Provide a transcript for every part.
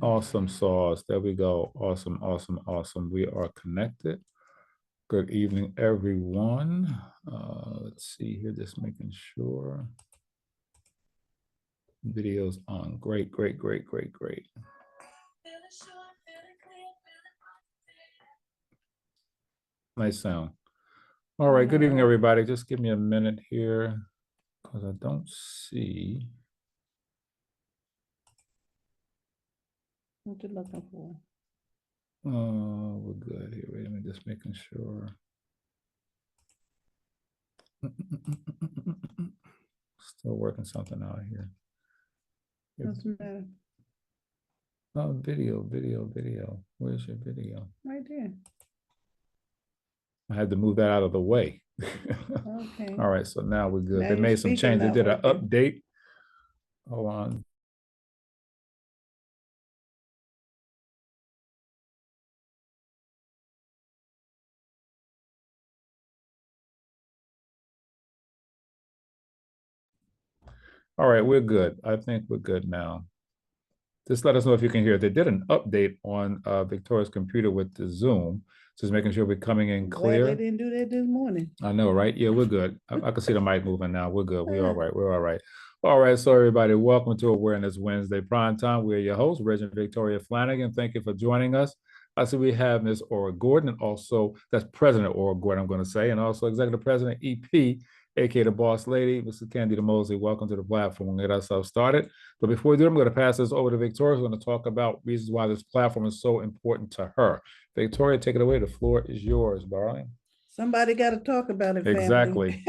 Awesome sauce. There we go. Awesome, awesome, awesome. We are connected. Good evening, everyone. Let's see here, just making sure. Video's on. Great, great, great, great, great. Nice sound. All right, good evening, everybody. Just give me a minute here because I don't see. What you looking for? We're good here. Wait a minute, just making sure. Still working something out here. What's the matter? Oh, video. Where's your video? Right there. I had to move that out of the way. Okay. All right, so now we're good. Now They made some changes. They did an update. Hold on. All right, we're good. I think we're good now. Just let us know if you can hear. They did an update on Victoria's computer with the Zoom, just making sure we're coming in clear. Glad they didn't do that this morning. I know, right? Yeah, we're good. I can see the mic moving now. We're good. We're all right. We're all right. All right, so everybody, welcome to Awareness Wednesday Prime Time. We're your host, Regent Victoria Flanagan. Thank you for joining us. I see we have Ms. Aura Gordon, and also that's President Aura Gordon, I'm going to say, and also Executive President EP, aka the Boss Lady, Mrs. Candida Mosley. Welcome to the platform. We'll get ourselves started. But before we do, I'm going to pass this over to Victoria. We're going to talk about reasons why this platform is so important to her. Victoria, take it away. The floor is yours, darling. Somebody got to talk about it, family. Exactly.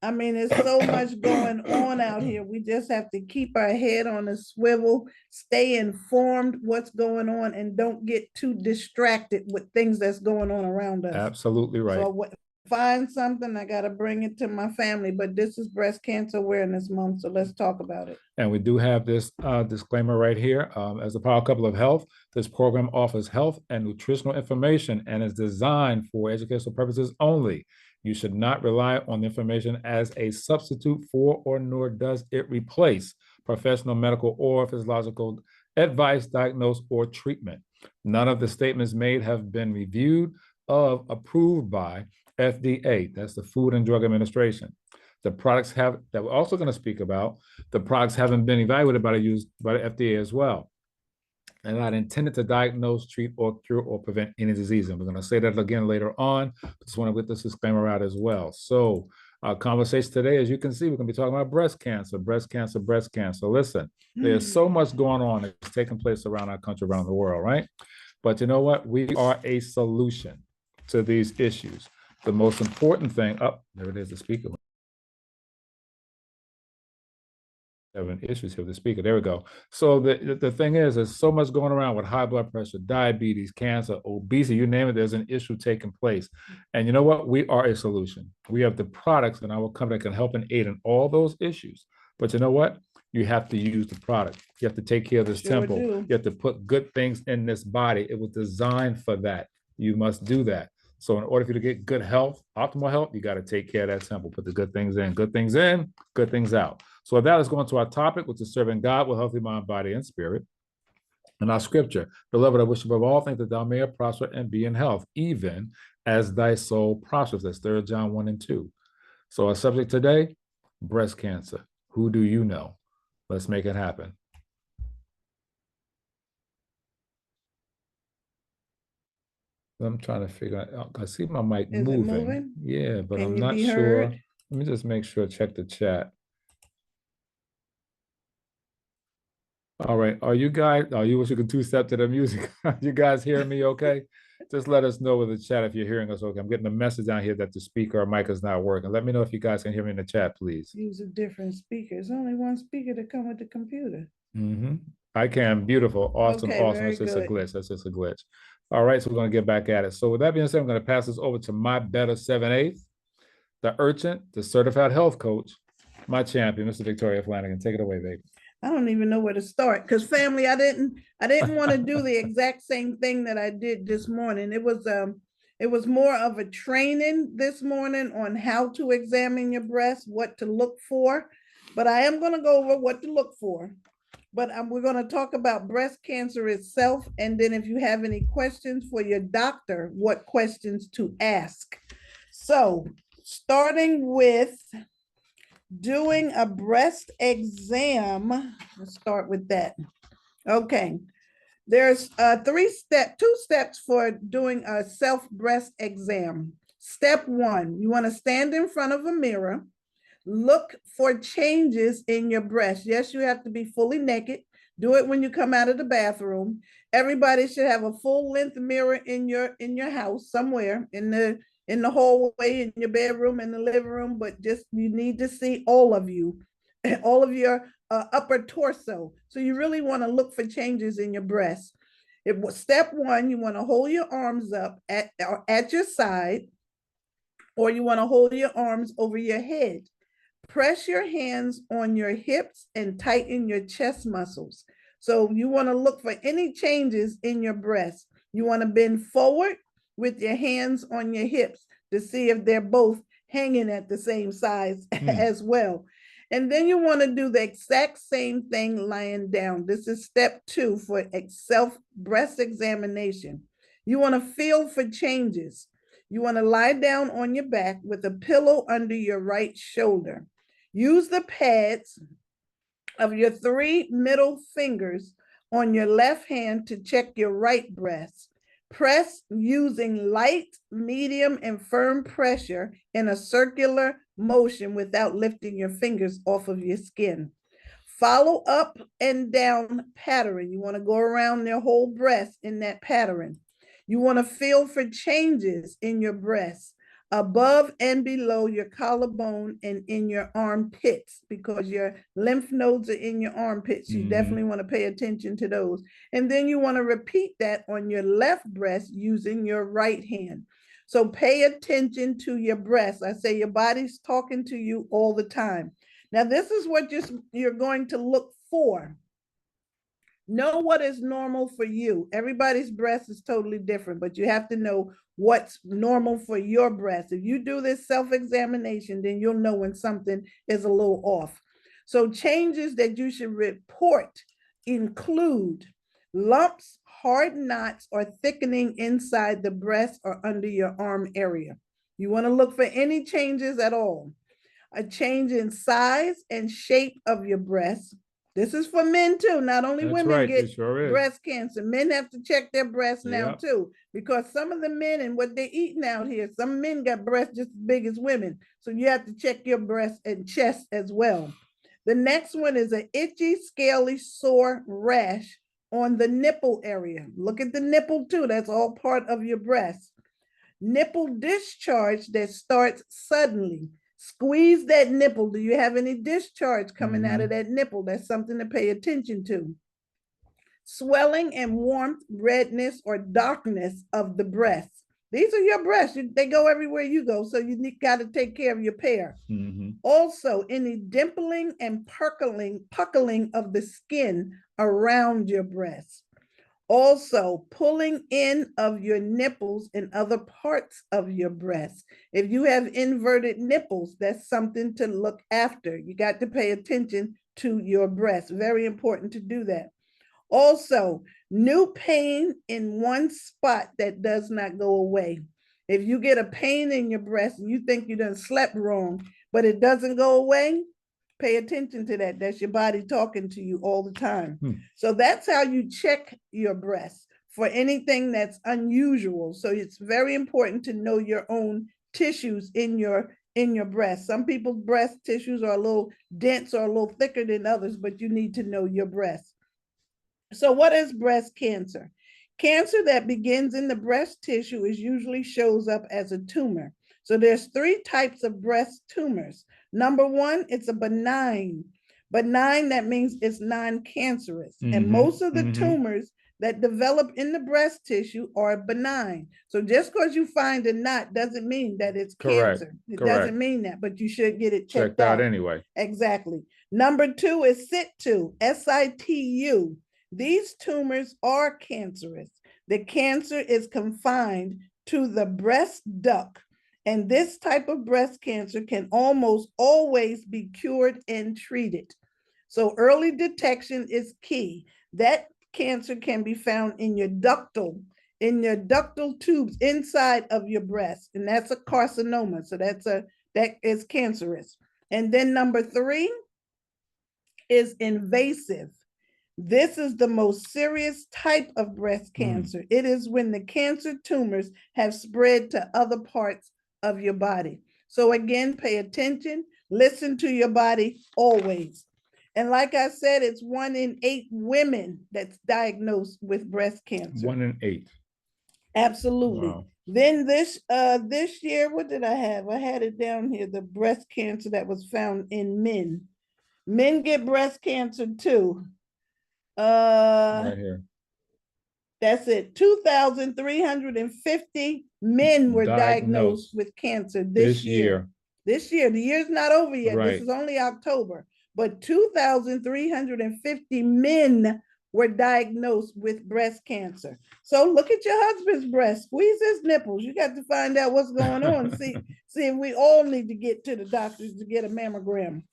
I mean, there's so much going on out here. We just have to keep our head on a swivel, stay informed what's going on, and don't get too distracted with things that's going on around us. Absolutely right. So find something, I got to bring it to my family, but this is Breast Cancer Awareness Month, so let's talk about it. And we do have this disclaimer right here. As a power couple of health, this program offers health and nutritional information and is designed for educational purposes only. You should not rely on the information as a substitute for, or nor does it replace, professional, medical, or physiological advice, diagnose, or treatment. None of the statements made have been reviewed or approved by FDA, that's the Food and Drug Administration. The products that we're also going to speak about, the products haven't been evaluated by the FDA as well, and not intended to diagnose, treat, or cure, or prevent any disease. And we're going to say that again later on. Just want to get this disclaimer out as well. So our conversation today, as you can see, we're going to be talking about breast cancer. Listen, there's so much going on that's taking place around our country, around the world, right? But you know what? We are a solution to these issues. The most important thing, there it is, the speaker. Having issues here with the speaker. There we go. So the thing is, there's so much going around with high blood pressure, diabetes, cancer, obesity, you name it, there's an issue taking place. And you know what? We are a solution. We have the products in our company that can help and aid in all those issues. But you know what? You have to use the product. You have to take care of this temple. You have to put good things in this body. It was designed for that. You must do that. So in order for you to get good health, optimal health, you got to take care of that temple. Put the good things in, good things out. So with that, let's go into our topic, which is serving God with healthy mind, body, and spirit. And our scripture, beloved, I wish above all things that thou mayest prosper and be in health, even as thy soul prospers. That's 3 John 1 and 2. So our subject today, breast cancer. Who do you know? Let's make it happen. I'm trying to figure out. I see my mic moving. Yeah, but I'm not sure. Let me just make sure, check the chat. All right. Are you wish you could two-step to the music? You guys hearing me okay? Just let us know with the chat if you're hearing us okay. I'm getting a message down here that the speaker or mic is not working. Let me know if you guys can hear me in the chat, please. Use a different speaker. There's only one speaker to come with the computer. I can. Beautiful. Awesome. Okay, awesome. That's just a glitch. That's just a glitch. All right. So we're going to get back at it. So with that being said, I'm going to pass this over to my better 7/8, the urchin, the certified health coach, my champion, Mr. Victoria Flanagan. Take it away, baby. I don't even know where to start because family, I didn't want to do the exact same thing that I did this morning. It was more of a training this morning on how to examine your breast, what to look for, but I am going to go over what to look for. but we're going to talk about breast cancer itself. And then if you have any questions for your doctor, what questions to ask. So starting with doing a breast exam, let's start with that. Okay. There's two steps for doing a self breast exam. Step one, you want to stand in front of a mirror, look for changes in your breast. Yes, you have to be fully naked. Do it when you come out of the bathroom. Everybody should have a full length mirror in your house somewhere in the hallway, in your bedroom, in the living room, but just you need to see all of you, all of your upper torso. So you really want to look for changes in your breast. It was step one, you want to hold your arms up at your side, or you want to hold your arms over your head. Press your hands on your hips and tighten your chest muscles. So you want to look for any changes in your breast. You want to bend forward with your hands on your hips to see if they're both hanging at the same size as well. And then you want to do the exact same thing lying down. This is step two for self breast examination. You want to feel for changes. You want to lie down on your back with a pillow under your right shoulder. Use the pads of your three middle fingers on your left hand to check your right breast. Press using light, medium, and firm pressure in a circular motion without lifting your fingers off of your skin. Follow up and down pattern. You want to go around their whole breast in that pattern. You want to feel for changes in your breast above and below your collarbone and in your armpits, because your lymph nodes are in your armpits. You definitely want to pay attention to those. And then you want to repeat that on your left breast using your right hand. So pay attention to your breast. I say your body's talking to you all the time. Now, this is what you're going to look for. Know what is normal for you. Everybody's breast is totally different, but you have to know what's normal for your breast. If you do this self-examination, then you'll know when something is a little off. So changes that you should report include lumps, hard knots, or thickening inside the breast or under your arm area. You want to look for any changes at all. A change in size and shape of your breast. This is for men too. Not only women get breast cancer. Men have to check their breasts now too, because some of the men and what they're eating out here, some men got breasts just as big as women. So you have to check your breast and chest as well. The next one is an itchy, scaly, sore rash on the nipple area. Look at the nipple too. That's all part of your breast. Nipple discharge that starts suddenly. Squeeze that nipple. Do you have any discharge coming out of that nipple? That's something to pay attention to. Swelling and warmth, redness, or darkness of the breast. These are your breasts. They go everywhere you go, so you got to take care of your pair. Also, any dimpling and puckling of the skin around your breast. Also, pulling in of your nipples and other parts of your breast. If you have inverted nipples, that's something to look after. You got to pay attention to your breast. Very important to do that. Also, new pain in one spot that does not go away. If you get a pain in your breast and you think you done slept wrong, but it doesn't go away, pay attention to that. That's your body talking to you all the time. So that's how you check your breast for anything that's unusual. So it's very important to know your own tissues in your breast. Some people's breast tissues are a little dense or a little thicker than others, but you need to know your breast. So what is breast cancer? Cancer that begins in the breast tissue usually shows up as a tumor. So there's three types of breast tumors. Number one, it's a benign. Benign, that means it's non-cancerous. And most of the tumors that develop in the breast tissue are benign. So just because you find a knot doesn't mean that it's cancer. It doesn't mean that, but you should get it checked out anyway. Exactly. Number two is situ, S-I-T-U. These tumors are cancerous. The cancer is confined to the breast duct. And this type of breast cancer can almost always be cured and treated. So early detection is key. That cancer can be found in your ductal tubes inside of your breast, and that's a carcinoma. So that is cancerous. And then number 3 is invasive. This is the most serious type of breast cancer. It is when the cancer tumors have spread to other parts of your body. So again, pay attention, listen to your body always. And like I said, it's 1 in 8 women that's diagnosed with breast cancer. 1 in 8. Absolutely. Wow. Then this year, what did I have? I had it down here, the breast cancer that was found in men. Men get breast cancer too. Right here. That's it. 2,350 men were diagnosed with cancer this year. This year, the year's not over yet. Right. This is only October, but 2,350 men were diagnosed with breast cancer. So look at your husband's breast, squeeze his nipples. You got to find out what's going on. See if we all need to get to the doctors to get a mammogram.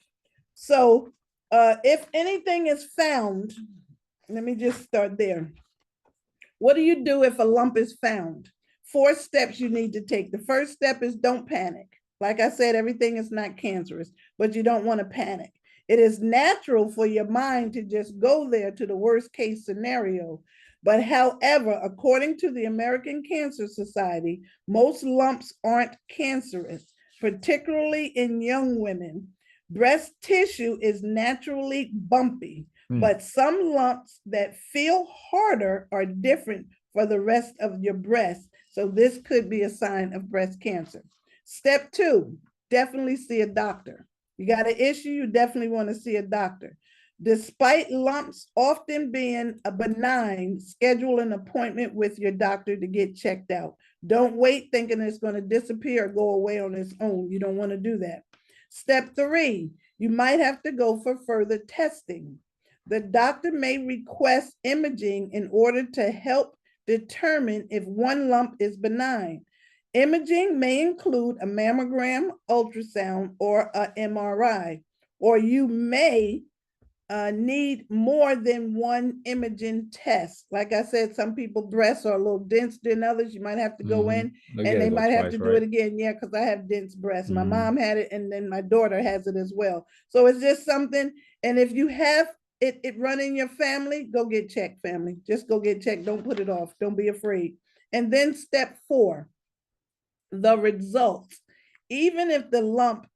So if anything is found, let me just start there. What do you do if a lump is found? 4 steps you need to take. The first step is don't panic. Like I said, everything is not cancerous, but you don't want to panic. It is natural for your mind to just go there to the worst case scenario. But however, according to the American Cancer Society, most lumps aren't cancerous, particularly in young women. Breast tissue is naturally bumpy, but some lumps that feel harder are different for the rest of your breast. So this could be a sign of breast cancer. Step 2, definitely see a doctor. You got an issue, you definitely want to see a doctor. Despite lumps often being a benign, schedule an appointment with your doctor to get checked out. Don't wait thinking it's going to disappear or go away on its own. You don't want to do that. Step 3, you might have to go for further testing. The doctor may request imaging in order to help determine if one lump is benign. Imaging may include a mammogram, ultrasound, or an MRI, or you may need more than one imaging test. Like I said, some people breasts are a little denser than others. You might have to go in and they might have to do it again. Yeah, because I have dense breasts. My mom had it and then my daughter has it as well. So it's just something. And if you have it run in your family, go get checked, family. Just go get checked. Don't put it off. Don't be afraid. And then step 4, the results. Even if the lump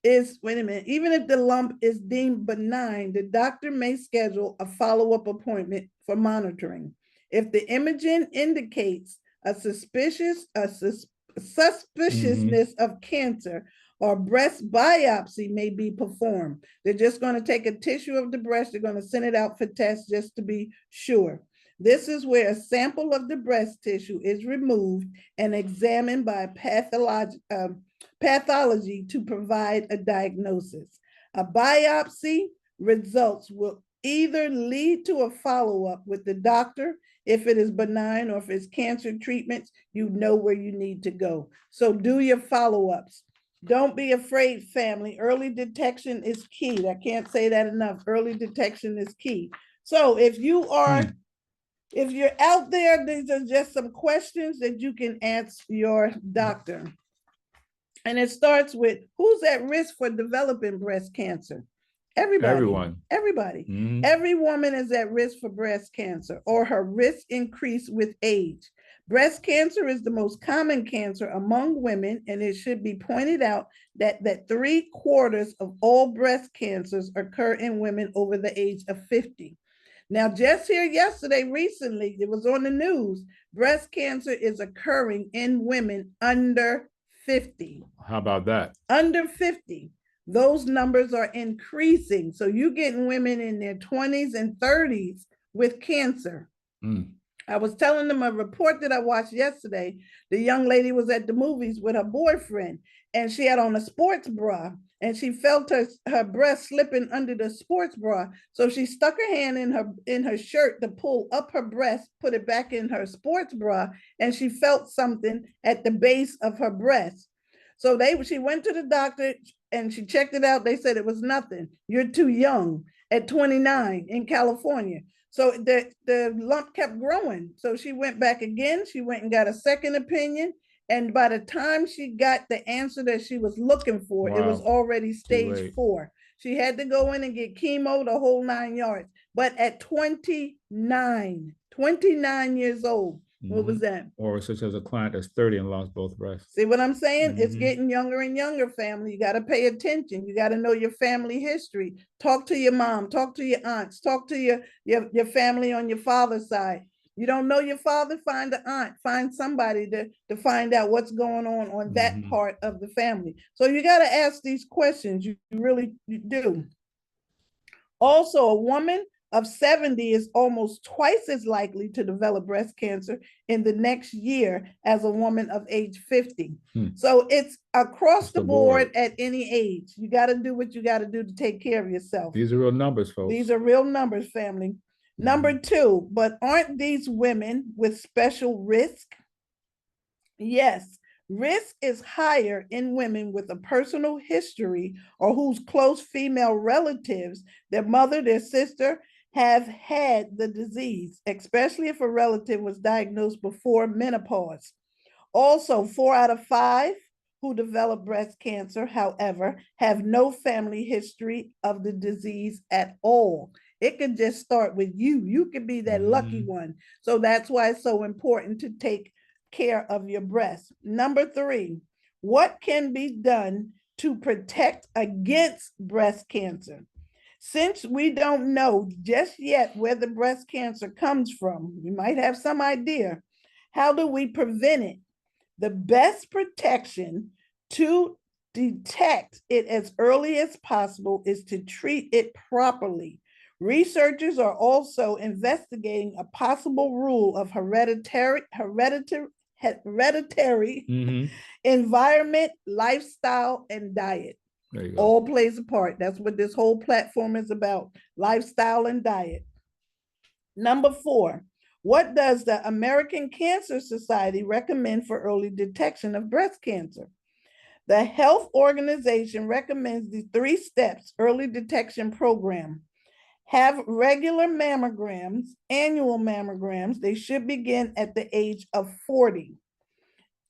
even if the lump is deemed benign, the doctor may schedule a follow-up appointment for monitoring. If the imaging indicates a suspiciousness of cancer, or breast biopsy may be performed. They're just going to take a tissue of the breast, they're going to send it out for tests just to be sure. This is where a sample of the breast tissue is removed and examined by pathology to provide a diagnosis. A biopsy results will either lead to a follow-up with the doctor. If it is benign or if it's cancer treatments, you know where you need to go. So do your follow-ups. Don't be afraid, family. Early detection is key. I can't say that enough. Early detection is key. So if you're out there, these are just some questions that you can ask your doctor. And it starts with, who's at risk for developing breast cancer? Everybody. Everybody. Every woman is at risk for breast cancer, or her risk increase with age. Breast cancer is the most common cancer among women, and it should be pointed out that 3/4 of all breast cancers occur in women over the age of 50. Now, just here yesterday, recently, it was on the news, breast cancer is occurring in women under 50. How about that? Under 50. Those numbers are increasing. So you're getting women in their 20s and 30s with cancer. I was telling them a report that I watched yesterday. The young lady was at the movies with her boyfriend, and she had on a sports bra, and she felt her breast slipping under the sports bra. So she stuck her hand in her shirt to pull up her breast, put it back in her sports bra, and she felt something at the base of her breast. So she went to the doctor and she checked it out. They said it was nothing. You're too young at 29 in California. So the lump kept growing. So she went back again. She went and got a second opinion. And by the time she got the answer that she was looking for, it was already stage 4. She had to go in and get chemo, the whole 9 yards. But at 29 years old, what was that? Or such as a client that's 30 and lost both breasts. See what I'm saying? It's getting younger and younger, family. You got to pay attention. You got to know your family history. Talk to your mom, talk to your aunts, talk to your family on your father's side. You don't know your father, find an aunt, find somebody to find out what's going on that part of the family. So you got to ask these questions. You really do. Also, a woman of 70 is almost twice as likely to develop breast cancer in the next year as a woman of age 50. So it's across the board at any age. You got to do what you got to do to take care of yourself. These are real numbers, folks. These are real numbers, family. Number 2, but aren't these women with special risk? Yes, risk is higher in women with a personal history or whose close female relatives, their mother, their sister, have had the disease, especially if a relative was diagnosed before menopause. Also, 4 out of 5 who develop breast cancer, however, have no family history of the disease at all. It could just start with you. You could be that lucky one. So that's why it's so important to take care of your breast. Number 3, what can be done to protect against breast cancer? Since we don't know just yet where the breast cancer comes from, we might have some idea. How do we prevent it? The best protection to detect it as early as possible is to treat it properly. Researchers are also investigating a possible rule of hereditary environment, lifestyle, and diet. All plays a part. That's what this whole platform is about, lifestyle and diet. Number 4, what does the American Cancer Society recommend for early detection of breast cancer? The health organization recommends the 3 steps early detection program. Have regular mammograms, annual mammograms. They should begin at the age of 40.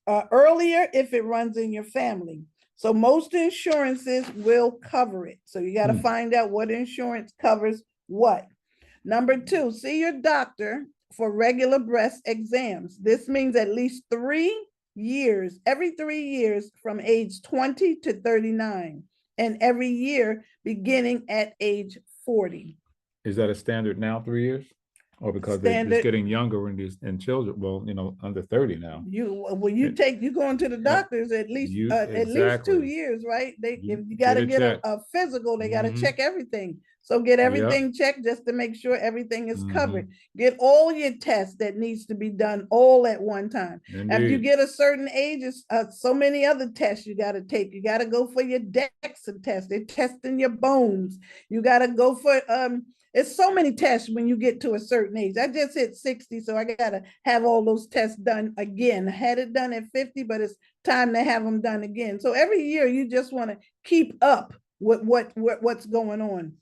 Earlier if it runs in your family. So most insurances will cover it. So you got to find out what insurance covers what. Number 2, see your doctor for regular breast exams. This means at least 3 years, every 3 years from age 20 to 39, and every year beginning at age 40. Is that a standard now, 3 years? Or because they're just getting younger in children, well, under 30 now. You going to the doctors at least least 2 years, right? If you got to get a physical, they got to check everything. So get everything checked just to make sure everything is covered. Get all your tests that needs to be done all at one time. After you get a certain age, it's so many other tests you got to take. You got to go for your DEXA test. They're testing your bones. You got to go for it's so many tests when you get to a certain age. I just hit 60, so I got to have all those tests done again. I had it done at 50, but it's time to have them done again. So every year you just want to keep up with what's going on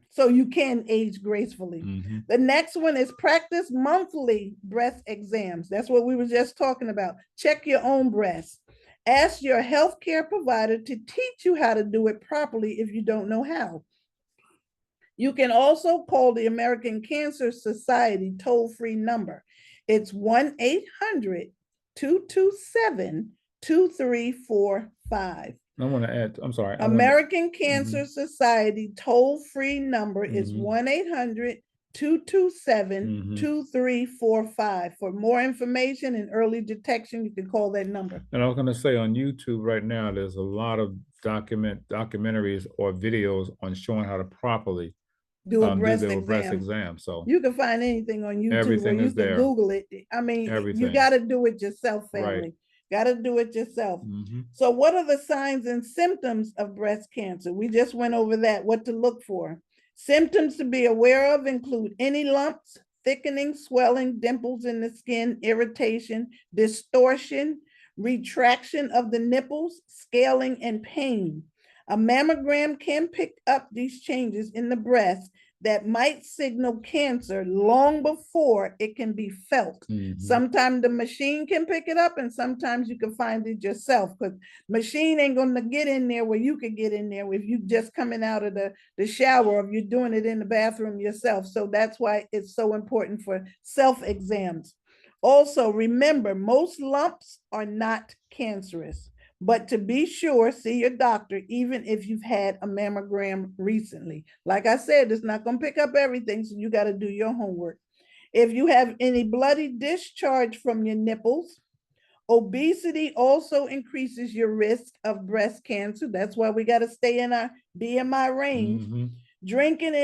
so you can age gracefully. The next one is practice monthly breast exams. That's what we were just talking about. Check your own breast. Ask your healthcare provider to teach you how to do it properly if you don't know how. You can also call the American Cancer Society toll-free number. It's 1-800-227-2345. I want to add, I'm sorry. American Cancer Society toll-free number is 1-800-227-2345. For more information and early detection, you can call that number. And I was going to say, on YouTube right now, there's a lot of documentaries or videos on showing how to properly do a breast exam. So you can find anything on YouTube. Everything is there. Google it. I mean, you got to do it yourself, family. Right. Got to do it yourself. So what are the signs and symptoms of breast cancer? We just went over that, what to look for. Symptoms to be aware of include any lumps, thickening, swelling, dimples in the skin, irritation, distortion, retraction of the nipples, scaling, and pain. A mammogram can pick up these changes in the breast that might signal cancer long before it can be felt. Sometimes the machine can pick it up, and sometimes you can find it yourself, because machine ain't going to get in there where you could get in there if you just coming out of the shower, or if you're doing it in the bathroom yourself. So that's why it's so important for self-exams. Also, remember, most lumps are not cancerous. But to be sure, see your doctor, even if you've had a mammogram recently. Like I said, it's not going to pick up everything, so you got to do your homework. If you have any bloody discharge from your nipples, obesity also increases your risk of breast cancer. That's why we got to stay in our BMI range. Drinking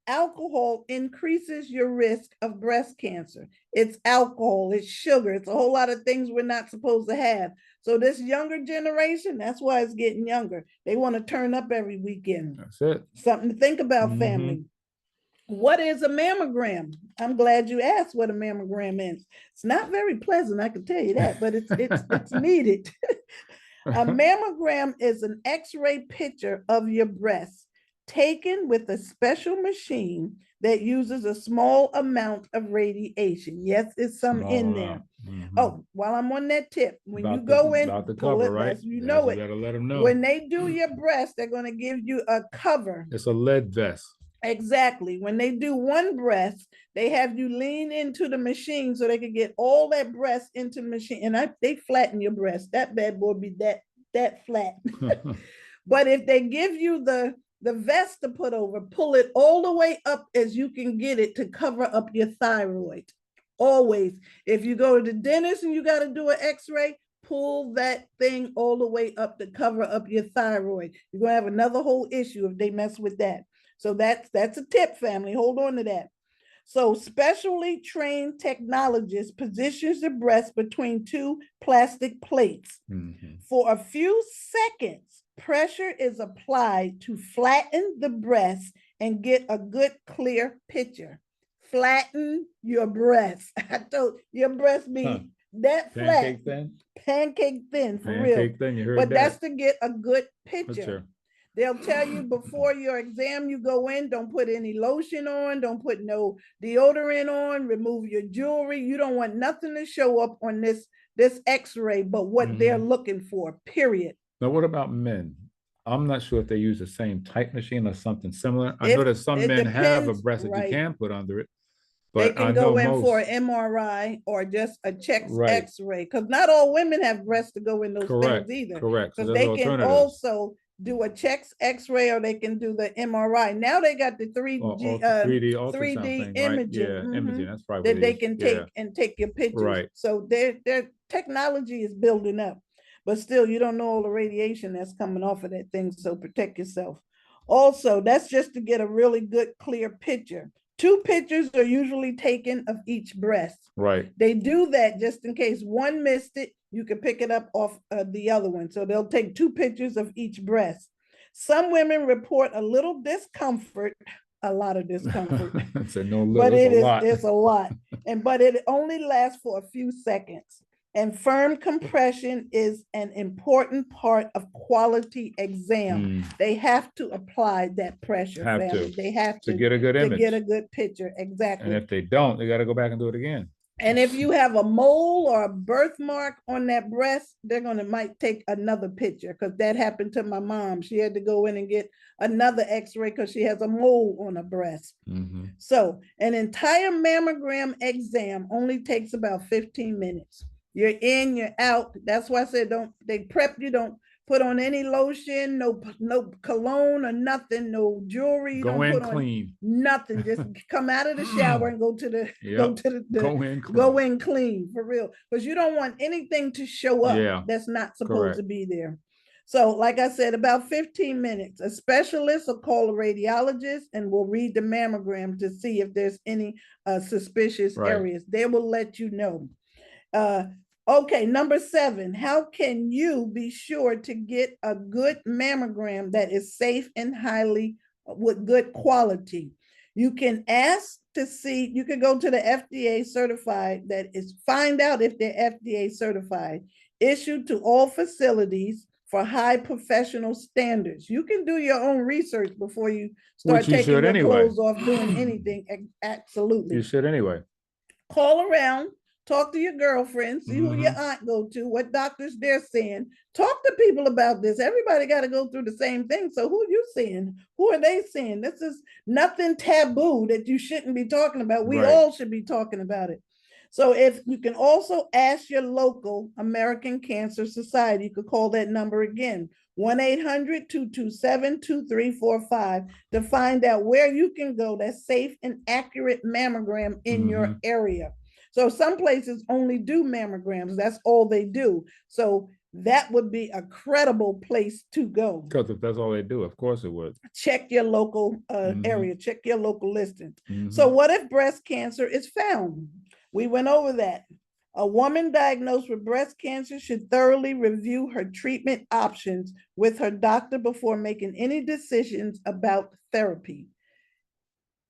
alcohol increases your risk of breast cancer. It's alcohol, it's sugar, it's a whole lot of things we're not supposed to have. So this younger generation, that's why it's getting younger. They want to turn up every weekend. That's it. Something to think about, family. What is a mammogram? I'm glad you asked what a mammogram is. It's not very pleasant, I can tell you that, but it's needed. A mammogram is an X-ray picture of your breast taken with a special machine that uses a small amount of radiation. Yes, it's some in there. Oh, while I'm on that tip, when you go in, about the cover, right? You know it. You gotta let them know. When they do your breast, they're going to give you a cover. It's a lead vest. Exactly. When they do one breast, they have you lean into the machine so they can get all that breast into the machine. And they flatten your breast. That bad boy be that flat. But if they give you the vest to put over, pull it all the way up as you can get it to cover up your thyroid. Always. If you go to the dentist and you got to do an x-ray, pull that thing all the way up to cover up your thyroid. You're going to have another whole issue if they mess with that. So that's a tip, family. Hold on to that. So specially trained technologists positions the breast between two plastic plates. For a few seconds, pressure is applied to flatten the breast and get a good, clear picture. Flatten your breast. I told your breast be that flat. Pancake thin? Pancake thin, for real. Pancake thin, you heard but that. That's to get a good picture. They'll tell you before your exam, you go in, don't put any lotion on, don't put no deodorant on, remove your jewelry. You don't want nothing to show up on this x-ray but what they're looking for, period. Now, what about men? I'm not sure if they use the same type machine or something similar. I know that some men have a breast that you can put under it. But they can go in for an MRI or just a chest x-ray, because not all women have breasts to go in those things either. Correct. Because they can also do a chest x-ray or they can do the MRI. Now they got the 3D imaging. Yeah, imaging. That's probably that they can take your pictures. Right. So their technology is building up, but still you don't know all the radiation that's coming off of that thing. So protect yourself. Also, that's just to get a really good, clear picture. 2 pictures are usually taken of each breast. Right. They do that just in case one missed it, you can pick it up off the other one. So they'll take 2 pictures of each breast. Some women report a little discomfort, a lot of discomfort. So no little, but it's a lot. But it only lasts for a few seconds. And firm compression is an important part of quality exam. They have to apply that pressure. They have to get a good image. To get a good picture. Exactly. And if they don't, they got to go back and do it again. And if you have a mole or a birthmark on that breast, they're might take another picture, because that happened to my mom. She had to go in and get another x-ray because she has a mole on her breast. So an entire mammogram exam only takes about 15 minutes. You're in, you're out. That's why I said they prep you, don't put on any lotion, no cologne or nothing, no jewelry. Go in clean. Nothing. Just come out of the shower and go in clean, for real. Because you don't want anything to show up that's not supposed to be there. So like I said, about 15 minutes. A specialist will call a radiologist and will read the mammogram to see if there's any suspicious areas. They will let you know. Okay, number 7, how can you be sure to get a good mammogram that is safe and with good quality? You can ask to see, you can go to the FDA certified, that is, find out if they're FDA certified, issued to all facilities for high professional standards. You can do your own research before you start taking your clothes off, doing anything. Absolutely. You should anyway. Call around, talk to your girlfriend, see who your aunt go to, what doctors they're seeing. Talk to people about this. Everybody got to go through the same thing. So who are you seeing? Who are they seeing? This is nothing taboo that you shouldn't be talking about. We all should be talking about it. So if you can also ask your local American Cancer Society, you could call that number again, 1-800-227-2345, to find out where you can go that's safe and accurate mammogram in your area. So some places only do mammograms. That's all they do. So that would be a credible place to go. Because if that's all they do, of course it would. Check your local area, check your local listings. So what if breast cancer is found? We went over that. A woman diagnosed with breast cancer should thoroughly review her treatment options with her doctor before making any decisions about therapy.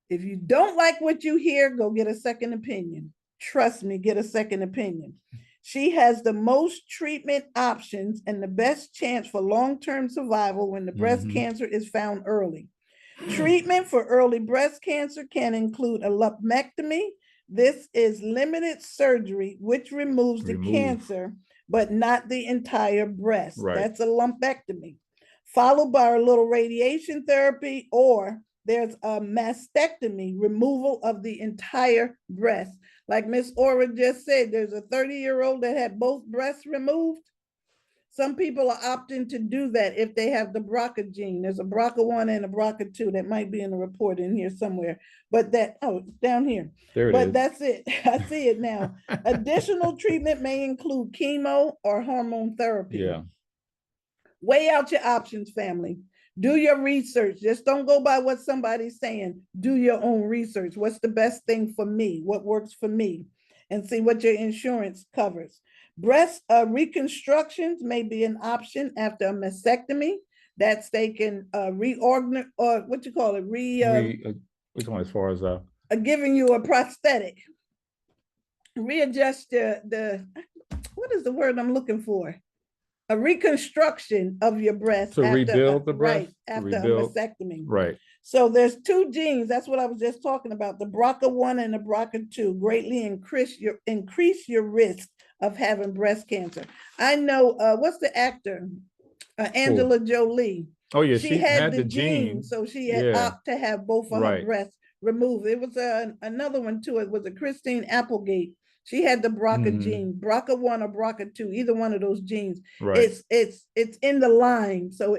If you don't like what you hear, go get a second opinion. Trust me, get a second opinion. She has the most treatment options and the best chance for long-term survival when the breast cancer is found early. Treatment for early breast cancer can include a lumpectomy. This is limited surgery, which removes the cancer, but not the entire breast. That's a lumpectomy. Followed by a little radiation therapy, or there's a mastectomy, removal of the entire breast. Like Miss Ora just said, there's a 30-year-old that had both breasts removed. Some people are opting to do that if they have the BRCA gene. There's a BRCA1 and a BRCA2 that might be in the report in here somewhere. But that, oh, down here. There it but is. That's it. I see it now. Additional treatment may include chemo or hormone therapy. Yeah. Weigh out your options, family. Do your research. Just don't go by what somebody's saying. Do your own research. What's the best thing for me? What works for me? And see what your insurance covers. Breast reconstructions may be an option after a mastectomy. That's they can reorganize, or what you call it, which one as far as giving you a prosthetic, readjust the what is the word I'm looking for? A reconstruction of your breast to rebuild the breast, right after a mastectomy. Right. So there's two genes. That's what I was just talking about. The BRCA1 and the BRCA2 greatly increase your risk of having breast cancer. I know, what's the actor? Angela Jolie. Oh yeah, she had the gene, so she had opted to have both of her breasts removed. It was another one too. It was a Christine Applegate. She had the BRCA gene, BRCA1 or BRCA2, either one of those genes. It's in the line. So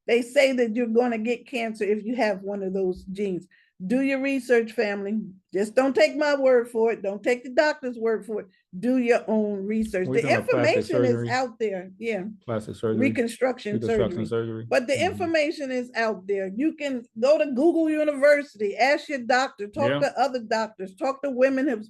they say that you're going to get cancer if you have one of those genes. Do your research, family. Just don't take my word for it. Don't take the doctor's word for it. Do your own research. The information is out there. Yeah. Plastic surgery. Reconstruction surgery. But the information is out there. You can go to Google University, ask your doctor, talk to other doctors, talk to women who've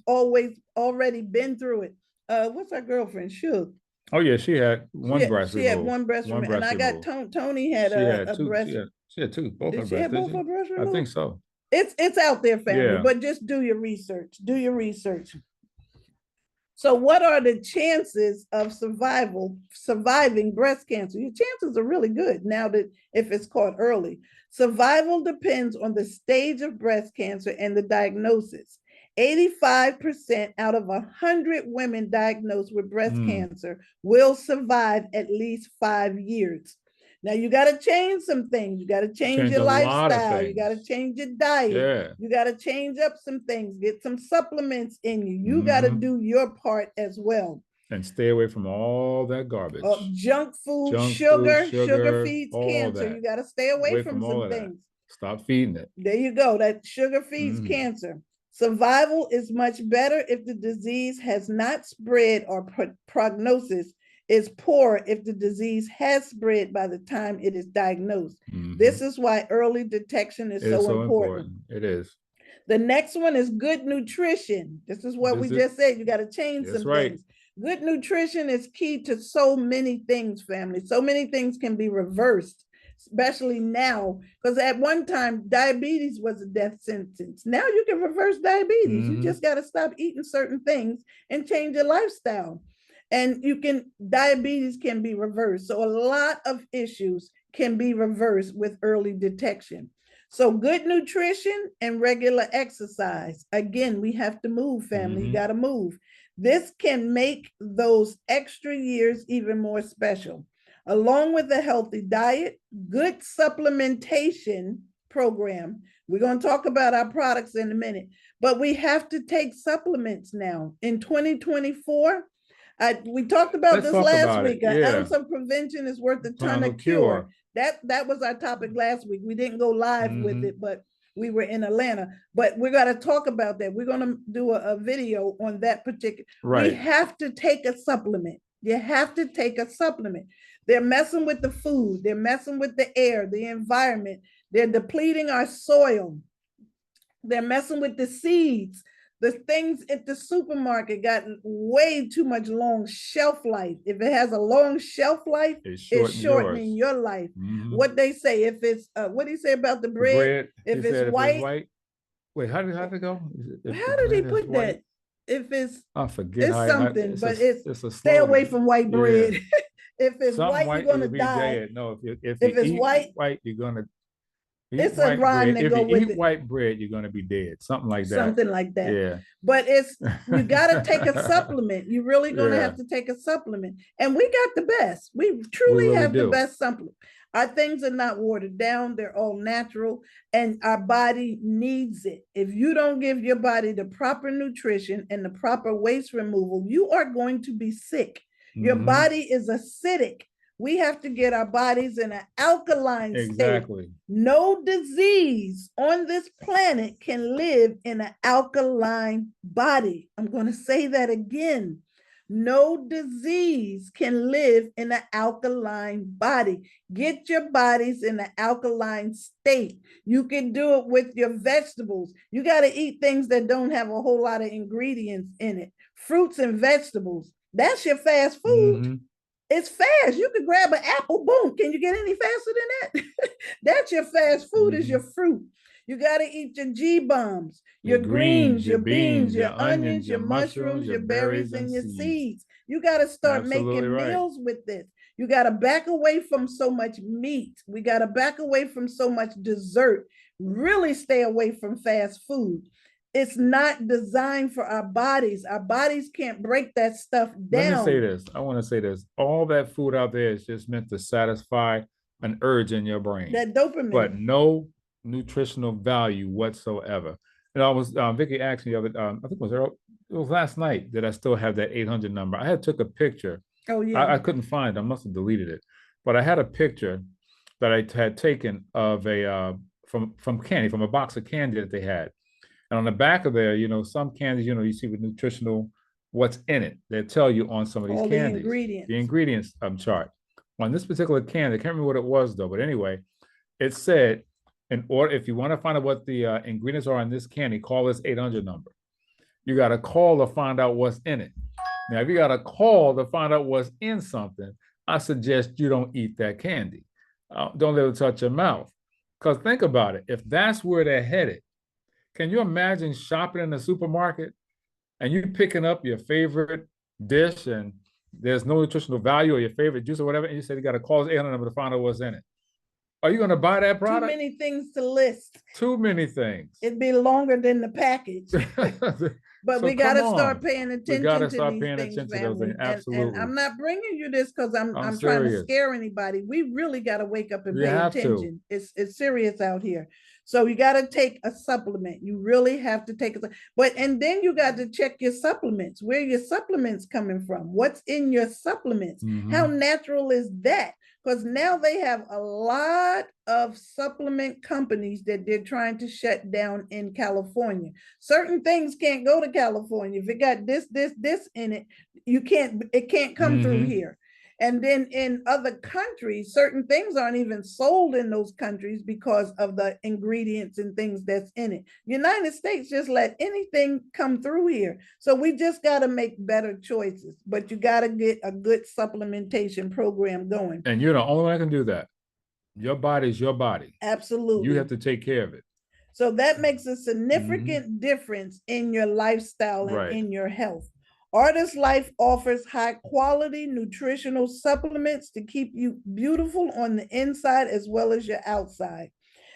already been through it. What's our girlfriend? Shug. Oh yeah, she had one breast removed. She had one breast removed. And I got Tony had a breast. She had two, both her breasts. She had both her breasts removed? I think so. It's out there, family, but just do your research. Do your research. So what are the chances of surviving breast cancer? Your chances are really good now that if it's caught early. Survival depends on the stage of breast cancer and the diagnosis. 85% out of 100 women diagnosed with breast cancer will survive at least 5 years. Now you got to change some things. You got to change your lifestyle. You got to change your diet. You got to change up some things. Get some supplements in you. You got to do your part as well. And stay away from all that garbage. Junk food, sugar feeds cancer. You got to stay away from some things. Stop feeding it. There you go. That sugar feeds cancer. Survival is much better if the disease has not spread, or prognosis is poor if the disease has spread by the time it is diagnosed. This is why early detection is so important. It is. The next one is good nutrition. This is what we just said. You got to change some things. Good nutrition is key to so many things, family. So many things can be reversed. especially now, because at one time diabetes was a death sentence. Now you can reverse diabetes. You just got to stop eating certain things and change your lifestyle. And diabetes can be reversed. So a lot of issues can be reversed with early detection. So good nutrition and regular exercise. Again, we have to move, family. You got to move. This can make those extra years even more special. Along with a healthy diet, good supplementation program. We're going to talk about our products in a minute, but we have to take supplements now. In 2024, we talked about this last week. An ounce of prevention is worth a ton of cure. That was our topic last week. We didn't go live with it, but we were in Atlanta. But we're going to talk about that. We're going to do a video on that particular. Right. We have to take a supplement. You have to take a supplement. They're messing with the food. They're messing with the air, the environment. They're depleting our soil. They're messing with the seeds. The things at the supermarket got way too much long shelf life. If it has a long shelf life, it's shortening your life. What they say, if it's, what do you say about the bread? If it's white. Wait, how did it go? How did he put that? If it's, I forget. It's something, but it's stay away from white bread. If it's white, you're gonna die. No, if it's white, you're gonna. It's a rhyme that go with it. If you eat white bread, you're going to be dead. Something like that. Something like that. Yeah. But you got to take a supplement. You're really going to have to take a supplement. And we got the best. We truly really have the best supplement. Our things are not watered down. They're all natural. And our body needs it. If you don't give your body the proper nutrition and the proper waste removal, you are going to be sick. Your body is acidic. We have to get our bodies in an alkaline state. Exactly. No disease on this planet can live in an alkaline body. I'm going to say that again. No disease can live in an alkaline body. Get your bodies in an alkaline state. You can do it with your vegetables. You got to eat things that don't have a whole lot of ingredients in it. Fruits and vegetables. That's your fast food. It's fast. You could grab an apple, boom. Can you get any faster than that? That's your fast food, is your fruit. You got to eat your G-bombs, your greens, your beans, your onions, your mushrooms, your berries, and your seeds. You got to start making meals with this. You got to back away from so much meat. We got to back away from so much dessert. Really stay away from fast food. It's not designed for our bodies. Our bodies can't break that stuff down. Let me say this. I want to say this. All that food out there is just meant to satisfy an urge in your brain. That dopamine. But no nutritional value whatsoever. And I was, Vicky asked me, I think it was last night that I still have that 800 number. I had took a picture. Oh, yeah. I couldn't find it. I must have deleted it. But I had a picture that I had taken of from candy, from a box of candy that they had. And on the back of there, some candies, you see with nutritional, what's in it. They tell you on some of these candies. The ingredients chart. On this particular candy, I can't remember what it was though, but anyway, it said, if you want to find out what the ingredients are in this candy, call this 800 number. You got to call to find out what's in it. Now, if you got to call to find out what's in something, I suggest you don't eat that candy. Don't let it touch your mouth. Because think about it. If that's where they're headed, can you imagine shopping in the supermarket and you picking up your favorite dish and there's no nutritional value or your favorite juice or whatever, and you said you got to call this 800 number to find out what's in it? Are you going to buy that product? Too many things to list. Too many things. It'd be longer than the package. But so we got to start paying attention. We got to start paying attention to those things. Absolutely. And I'm not bringing you this because I'm trying to scare anybody. We really got to wake up and pay attention. It's serious out here. So you got to take a supplement. You really have to take and then you got to check your supplements. Where your supplements coming from? What's in your supplements? How natural is that? Because now they have a lot of supplement companies that they're trying to shut down in California. Certain things can't go to California. If it got this in it, it can't come through here. And then in other countries, certain things aren't even sold in those countries because of the ingredients and things that's in it. United States just let anything come through here. So we just got to make better choices, but you got to get a good supplementation program going. And you're the only one that can do that. Your body's your body. Absolutely. You have to take care of it. So that makes a significant difference in your lifestyle and in your health. Artist Life offers high quality nutritional supplements to keep you beautiful on the inside as well as your outside.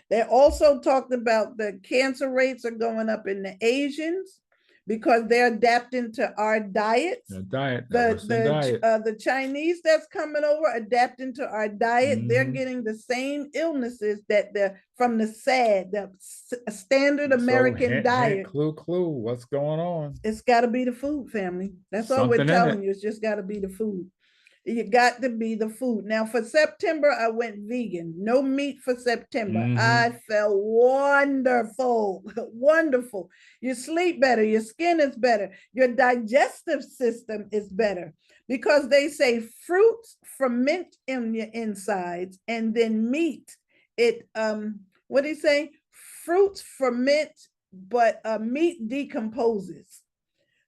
They also talked about the cancer rates are going up in the Asians because they're adapting to our diets. The Chinese that's coming over adapting to our diet, they're getting the same illnesses that from the standard American diet. Clue, what's going on? It's got to be the food, family. That's all we're telling you. It's just got to be the food. You got to be the food. Now for September, I went vegan. No meat for September. I felt wonderful, wonderful. You sleep better. Your skin is better. Your digestive system is better because they say fruits ferment in your insides and then meat. What do you say? Fruits ferment, but meat decomposes.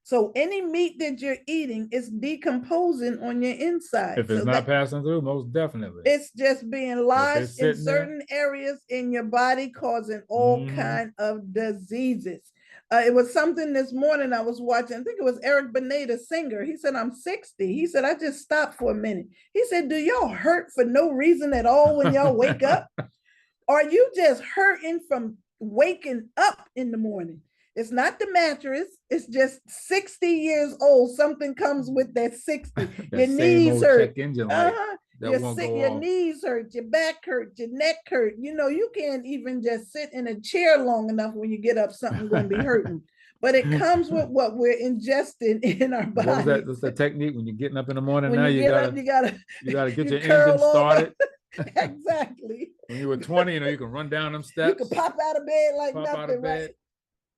So any meat that you're eating is decomposing on your inside. If it's not passing through, most definitely. It's just being lodged in certain areas in your body, causing all kind of diseases. It was something this morning I was watching. I think it was Eric Benet, the singer. He said, I'm 60. He said, I just stopped for a minute. He said, do y'all hurt for no reason at all when y'all wake up? Are you just hurting from waking up in the morning? It's not the mattress. It's just 60 years old. Something comes with that 60. Your knees hurt. Your knees hurt. Your back hurt. Your neck hurt. You know, you can't even just sit in a chair long enough when you get up. Something's going to be hurting. But it comes with what we're ingesting in our body. What was that? That's the technique when you're getting up in the morning. When now you gotta get your engine started. Exactly. When you were 20, you know, you can run down them steps. You can pop out of bed like nothing, right?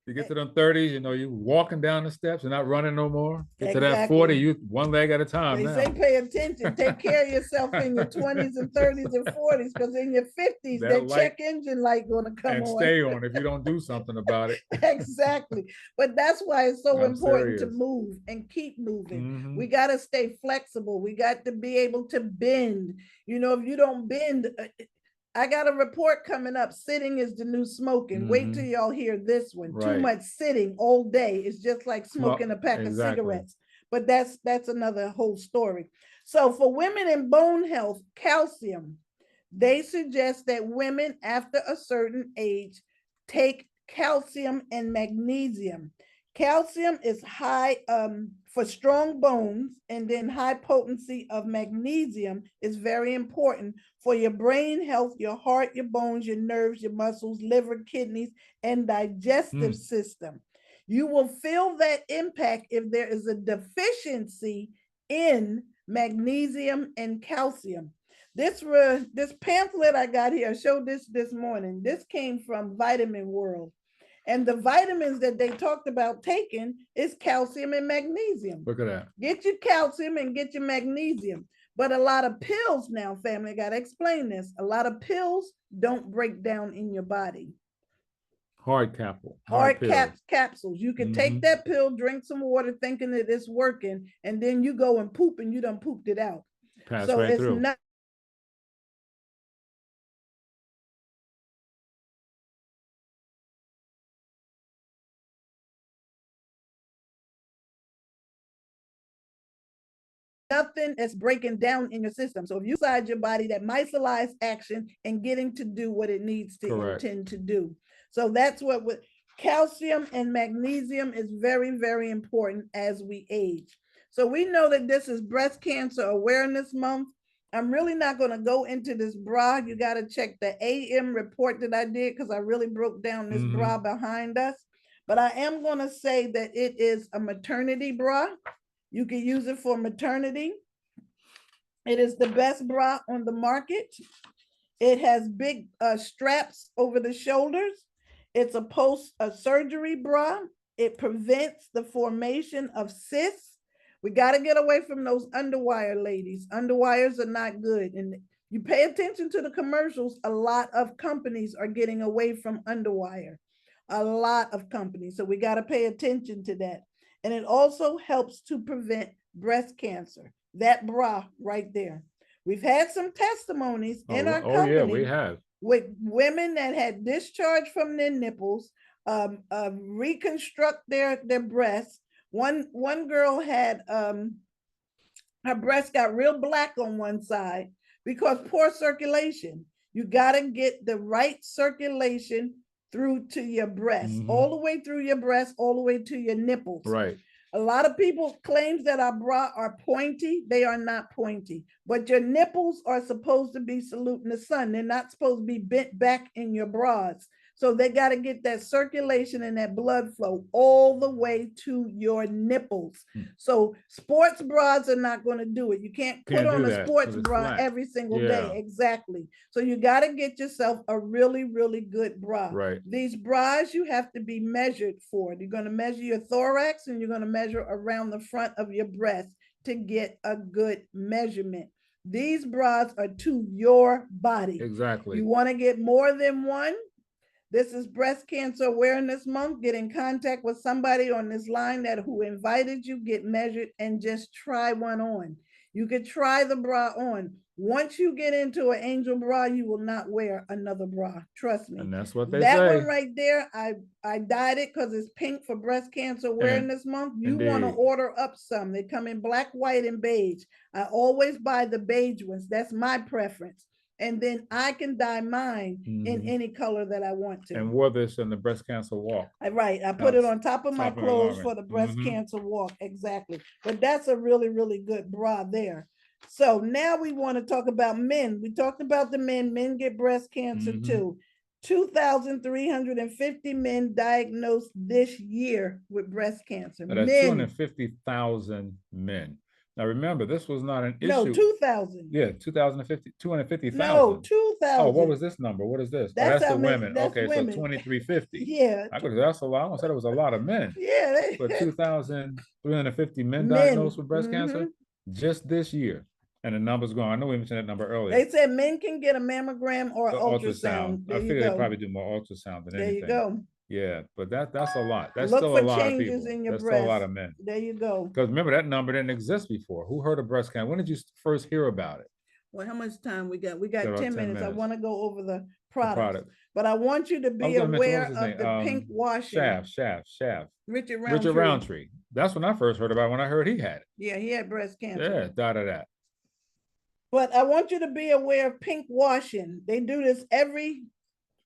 You get to them 30s, you know, you're walking down the steps, you're not running no more. Get to that 40, you one leg at a time. They say pay attention, take care of yourself in your 20s and 30s and 40s, because in your 50s, that check engine light gonna come and stay on if you don't do something about it. Exactly. But that's why it's so important to move and keep moving. We got to stay flexible. We got to be able to bend. You know, if you don't bend, I got a report coming up. Sitting is the new smoking. Wait till y'all hear this one. Too much sitting all day is just like smoking a pack of cigarettes. But that's another whole story. So for women in bone health, calcium, they suggest that women after a certain age take calcium and magnesium. Calcium is high for strong bones, and then high potency of magnesium is very important for your brain health, your heart, your bones, your nerves, your muscles, liver, kidneys, and digestive system. You will feel that impact if there is a deficiency in magnesium and calcium. This pamphlet I got here, I showed this morning. This came from Vitamin World. And the vitamins that they talked about taking is calcium and magnesium. Look at that. Get your calcium and get your magnesium. But a lot of pills now, family, I got to explain this. A lot of pills don't break down in your body. Hard capsules. You can take that pill, drink some water, thinking that it's working, and then you go and poop and you done pooped it out. So right it's not nothing that's breaking down in your system. So if you decide your body, that micellized action and getting to do what it needs to intend to do. So that's what calcium and magnesium is very, very important as we age. So we know that this is Breast Cancer Awareness Month. I'm really not going to go into this bra. You got to check the AM report that I did because I really broke down this bra behind us. But I am going to say that it is a maternity bra. You can use it for maternity. It is the best bra on the market. It has big straps over the shoulders. It's a post-surgery bra. It prevents the formation of cysts. We got to get away from those underwire ladies. Underwires are not good. And you pay attention to the commercials. A lot of companies are getting away from underwire. A lot of companies. So we got to pay attention to that. And it also helps to prevent breast cancer. That bra right there. We've had some testimonies in our Oh yeah, we company have. with women that had discharge from their nipples, reconstruct their breasts. One girl had her breast got real black on one side because poor circulation. You got to get the right circulation through to your breast, all the way through your breast, all the way to your nipples. Right. A lot of people claims that our bra are pointy. They are not pointy, but your nipples are supposed to be saluting the sun. They're not supposed to be bent back in your bras. So they got to get that circulation and that blood flow all the way to your nipples. So sports bras are not going to do it. You can't put on a sports bra every single day. Exactly. So you got to get yourself a really, really good bra. Right. These bras you have to be measured for. You're going to measure your thorax and you're going to measure around the front of your breast to get a good measurement. These bras are to your body. Exactly. You want to get more than one? This is Breast Cancer Awareness Month. Get in contact with somebody on this line that who invited you, get measured, and just try one on. You could try the bra on. Once you get into an angel bra, you will not wear another bra. Trust me. And that's what they that say. That one right there, I dyed it because it's pink for Breast Cancer Awareness Month. You want to order up some. They come in black, white, and beige. I always buy the beige ones. That's my preference. And then I can dye mine in any color that I want to. And wore this in the breast cancer walk. Right. I put it on top of my clothes for the breast cancer walk. Exactly. But that's a really, really good bra there. So now we want to talk about men. We talked about the men. Men get breast cancer too. 2,350 men diagnosed this year with breast cancer. Now, that's 250,000 men. Now, remember, this was not an issue. No, 2,000. Yeah, 250,000. No, 2,000. Oh, what was this number? What is this? That's the women. Okay, women. So 2,350. Yeah. That's a lot. I said it was a lot of men. Yeah. But 2,350 men diagnosed with breast cancer just this year. And the number's going. I know we mentioned that number earlier. They said men can get a mammogram or ultrasound. I figure they probably do more ultrasound than anything. There you go. Yeah, but that's a lot. That's Look still for a lot of changes people. in your That's breast. still a lot of men. There you go. Because remember, that number didn't exist before. Who heard of breast cancer? When did you first hear about it? Well, how much time we got? We got 10 minutes. I want to go over the product. But I want you to be aware of the pink washing. Shaft. Richard Roundtree. That's when I first heard about it, when I heard he had it. Yeah, he had breast cancer. Yeah, that. But I want you to be aware of pink washing. They do this every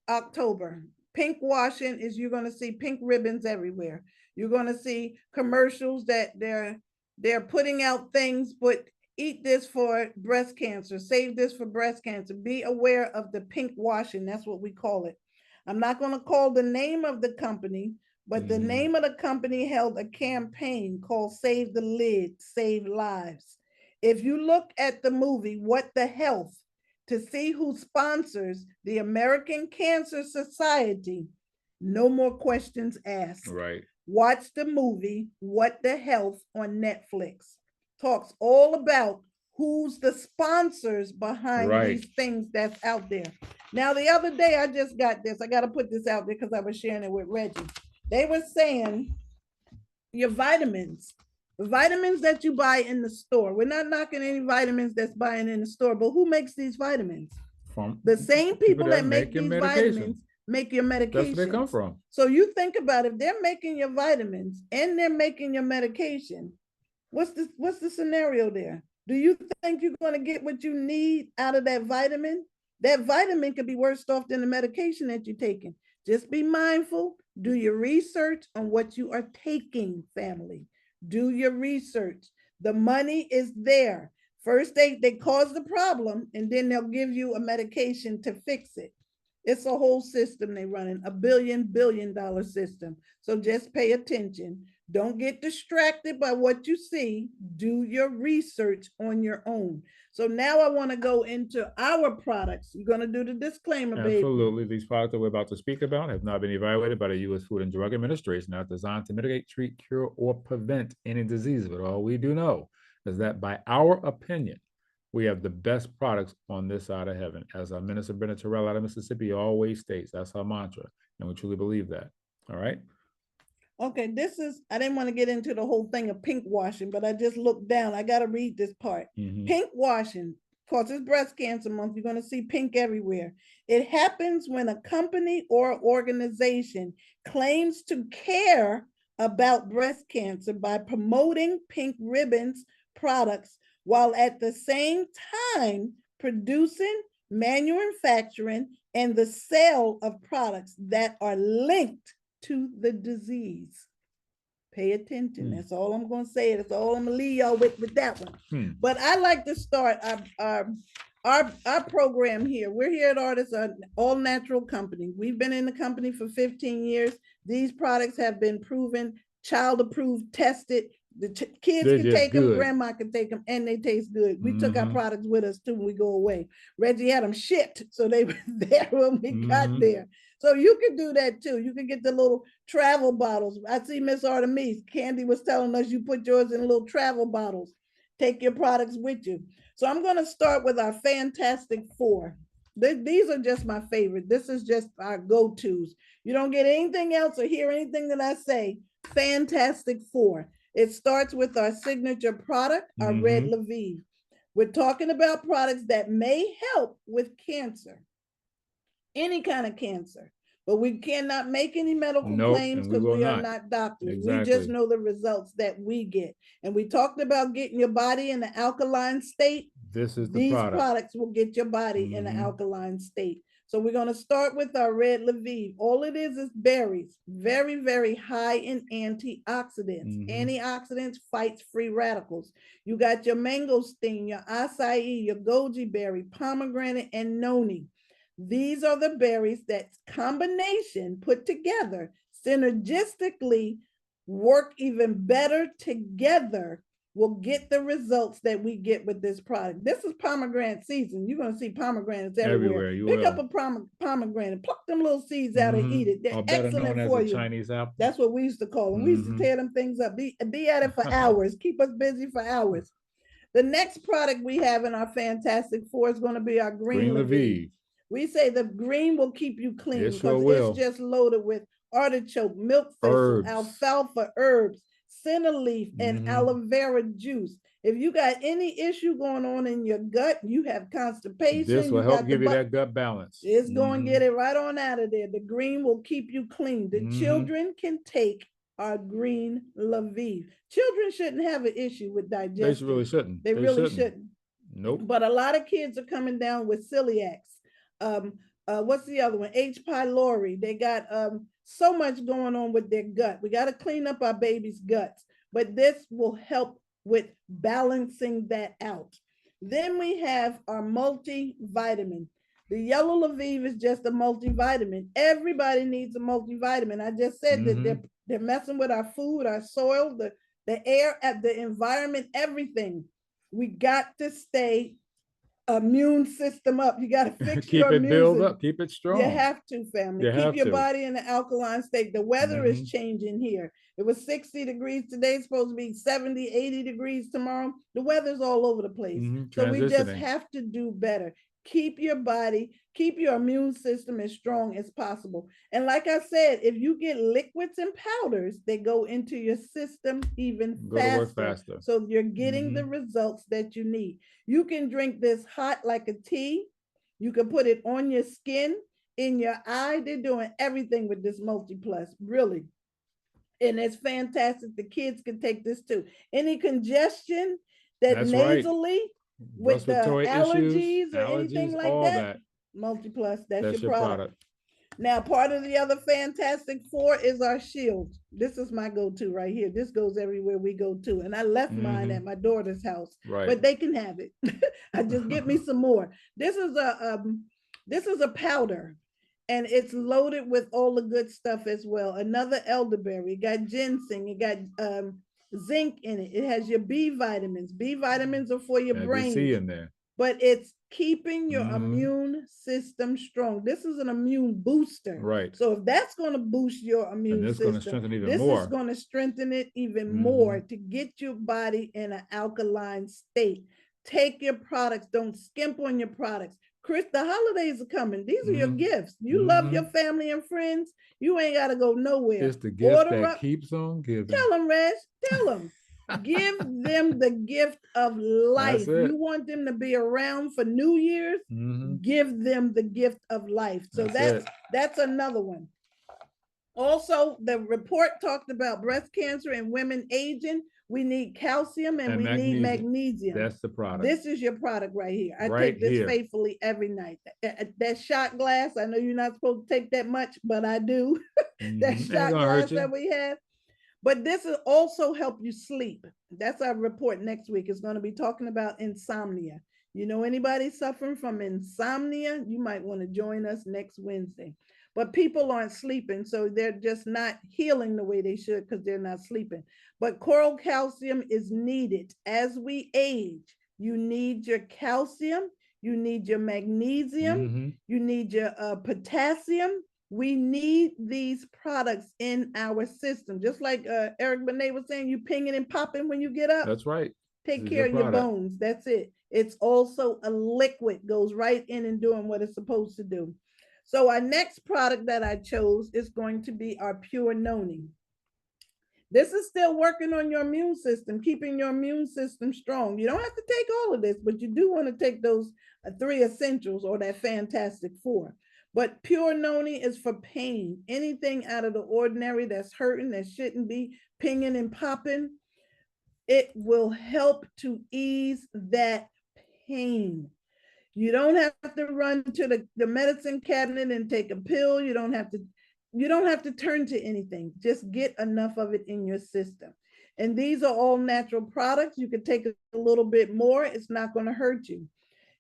October. Pink washing is you're going to see pink ribbons everywhere. You're going to see commercials that they're putting out things, but eat this for breast cancer, save this for breast cancer. Be aware of the pink washing. That's what we call it. I'm not going to call the name of the company, but the name of the company held a campaign called Save the Lid, Save Lives. If you look at the movie, What the Health, to see who sponsors the American Cancer Society, no more questions asked. Right. Watch the movie, What the Health, on Netflix. Talks all about who's the sponsors behind these things that's out there. Now, the other day, I just got this. I got to put this out there because I was sharing it with Reggie. They were saying your vitamins. The vitamins that you buy in the store. We're not knocking any vitamins that's buying in the store, but who makes these vitamins? From the same people that make these vitamins make your medication. That's where they come from. So you think about if they're making your vitamins and they're making your medication, what's the scenario there? Do you think you're going to get what you need out of that vitamin? That vitamin could be worse off than the medication that you're taking. Just be mindful. Do your research on what you are taking, family. Do your research. The money is there. First, they cause the problem, and then they'll give you a medication to fix it. It's a whole system they run in, a billion dollar system. So just pay attention. Don't get distracted by what you see. Do your research on your own. So now I want to go into our products. You're going to do the disclaimer, baby. Absolutely. These products that we're about to speak about have not been evaluated by the U.S. Food and Drug Administration, not designed to mitigate, treat, cure, or prevent any disease. But all we do know is that by our opinion, we have the best products on this side of heaven. As our Minister Bennett Terrell out of Mississippi always states, that's our mantra. And we truly believe that. All right. Okay, I didn't want to get into the whole thing of pink washing, but I just looked down. I got to read this part. Pink washing. Because it's breast cancer month, you're going to see pink everywhere. It happens when a company or organization claims to care about breast cancer by promoting pink ribbons products while at the same time producing, manufacturing, and the sale of products that are linked to the disease. Pay attention. That's all I'm going to say. That's all I'm going to leave y'all with that one. But I like to start our program here. We're here at Artists, an all natural company. We've been in the company for 15 years. These products have been proven, child approved, tested. The kids can take them, grandma can take them, and they taste good. We took our products with us too when we go away. Reggie had them shipped, so they were there when we got there. So you can do that too. You can get the little travel bottles. I see Miss Artemis, Candy was telling us you put yours in little travel bottles. Take your products with you. So I'm going to start with our Fantastic Four. These are just my favorite. This is just our go-tos. You don't get anything else or hear anything that I say. Fantastic Four. It starts with our signature product, our Red Lviv. We're talking about products that may help with cancer, any kind of cancer, but we cannot make any medical claims because we are not doctors. We just know the results that we get. And we talked about getting your body in the alkaline state. These products will get your body in an alkaline state. So we're going to start with our Red Lviv. All it is berries, very, very high in antioxidants. Antioxidants fights free radicals. You got your mangosteen, your acai, your goji berry, pomegranate, and noni. These are the berries that combination put together synergistically work even better together will get the results that we get with this product. This is pomegranate season. You're going to see pomegranates everywhere. Pick up a pomegranate, pluck them little seeds out and eat it. They're excellent for you. Chinese apple. That's what we used to call them. We used to tear them things up, be at it for hours, keep us busy for hours. The next product we have in our Fantastic Four is going to be our Green Lviv. We say the green will keep you clean because it's just loaded with artichoke, milk thistle, alfalfa, herbs, senna leaf, and aloe vera juice. If you got any issue going on in your gut, you have constipation. This will help give you that gut balance. It's going to get it right on out of there. The green will keep you clean. The children can take our Green Lviv. Children shouldn't have an issue with digestion. They really shouldn't. They really shouldn't. Nope. But a lot of kids are coming down with celiacs. What's the other one? H. pylori. They got so much going on with their gut. We got to clean up our baby's guts, but this will help with balancing that out. Then we have our multivitamin. The yellow Lviv is just a multivitamin. Everybody needs a multivitamin. I just said that they're messing with our food, our soil, the air, the environment, everything. We got to stay immune system up. You got to fix keep your it build up, keep it strong. You have to, family. Keep your body in the alkaline state. The weather is changing here. It was 60 degrees today. It's supposed to be 70, 80 degrees tomorrow. The weather's all over the place. So we just have to do better. Keep your body, keep your immune system as strong as possible. And like I said, if you get liquids and powders, they go into your system even faster. So you're getting the results that you need. You can drink this hot like a tea. You can put it on your skin, in your eye. They're doing everything with this MultiPlus, really. And it's fantastic. The kids can take this too. Any congestion that's nasally, with the allergies or anything like that, MultiPlus, that's your product. Now, part of the other Fantastic Four is our shield. This is my go-to right here. This goes everywhere we go to. And I left mine at my daughter's house, but they can have it. I just get me some more. This is a powder, and it's loaded with all the good stuff as well. Another elderberry, it got ginseng, it got zinc in it. It has your B vitamins. B vitamins are for your brain. C in there. But it's keeping your immune system strong. This is an immune booster. Right. So if that's going to boost your immune system, this is going to strengthen even this more. Is going to strengthen it even more to get your body in an alkaline state. Take your products. Don't skimp on your products. Chris, the holidays are coming. These are your gifts. You love your family and friends. You ain't got to go nowhere. It's the gift that keeps on giving. Tell them, Reg. Tell them. Give them the gift of life. You want them to be around for New Year's? Give them the gift of life. So that's another one. Also, the report talked about breast cancer and women aging. We need calcium and we need magnesium. That's the product. This is your product right here. I take this faithfully every night. That shot glass, I know you're not supposed to take that much, but I do. That shot glass that we have. But this will also help you sleep. That's our report next week. It's going to be talking about insomnia. You know anybody suffering from insomnia? You might want to join us next Wednesday. But people aren't sleeping, so they're just not healing the way they should because they're not sleeping. But coral calcium is needed. As we age, you need your calcium, you need your magnesium, you need your potassium. We need these products in our system. Just like Eric Benet was saying, you pinging and popping when you get up. That's right. Take care of your bones. That's it. It's also a liquid, goes right in and doing what it's supposed to do. So our next product that I chose is going to be our Pure Noni. This is still working on your immune system, keeping your immune system strong. You don't have to take all of this, but you do want to take those 3 essentials or that Fantastic 4. But Pure Noni is for pain. Anything out of the ordinary that's hurting, that shouldn't be pinging and popping, it will help to ease that pain. You don't have to run to the medicine cabinet and take a pill. You don't have to turn to anything. Just get enough of it in your system. And these are all natural products. You can take a little bit more. It's not going to hurt you.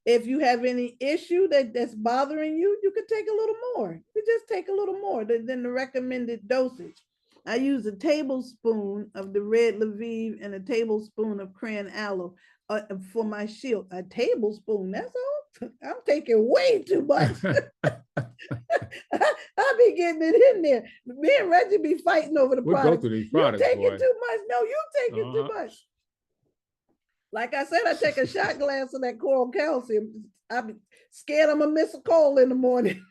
If you have any issue that's bothering you, you could take a little more. You just take a little more than the recommended dosage. I use a tablespoon of the red Lviv and a tablespoon of crayon aloe for my shield. A tablespoon, that's all. I'm taking way too much. I be getting it in there. Me and Reggie be fighting over the product. We'll go through these products, you taking too much. No, you taking too much. Like I said, I take a shot glass of that coral calcium. I'm scared I'm gonna miss a call in the morning.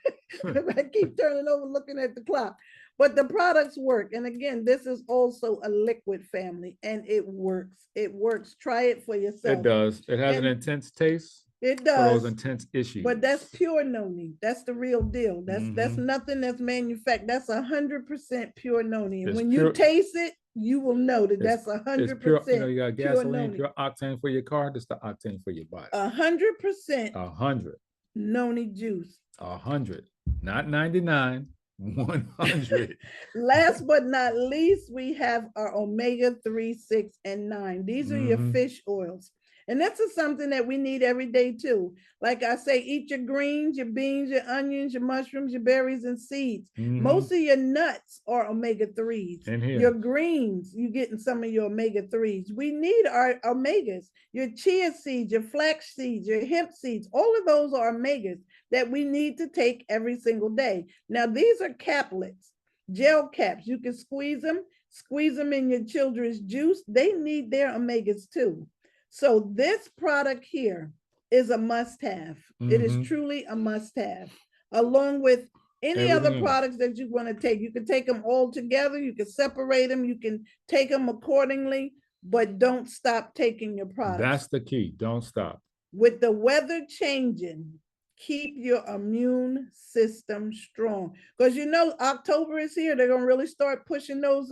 I keep turning over looking at the clock. But the products work. And again, this is also a liquid, family, and it works. It works. Try it for yourself. It does. It has an intense taste. It does. For those intense issues. But that's Pure Noni. That's the real deal. That's nothing that's manufactured. That's 100% Pure Noni. And when you taste it, you will know that that's 100%. You know, you got gasoline, pure octane for your car. That's the octane for your body. 100%. 100. Noni juice. 100, not 99. 100. Last but not least, we have our omega-3, 6, and 9. These are your fish oils. And this is something that we need every day too. Like I say, eat your greens, your beans, your onions, your mushrooms, your berries, and seeds. Most of your nuts are omega-3s. Your greens, you're getting some of your omega-3s. We need our omegas. Your chia seeds, your flax seeds, your hemp seeds, all of those are omegas that we need to take every single day. Now, these are caplets, gel caps. You can squeeze them in your children's juice. They need their omegas too. So this product here is a must-have. It is truly a must-have, along with any other products that you want to take. You can take them all together. You can separate them. You can take them accordingly, but don't stop taking your products. That's the key. Don't stop. With the weather changing, keep your immune system strong, because you know October is here. They're gonna really start pushing those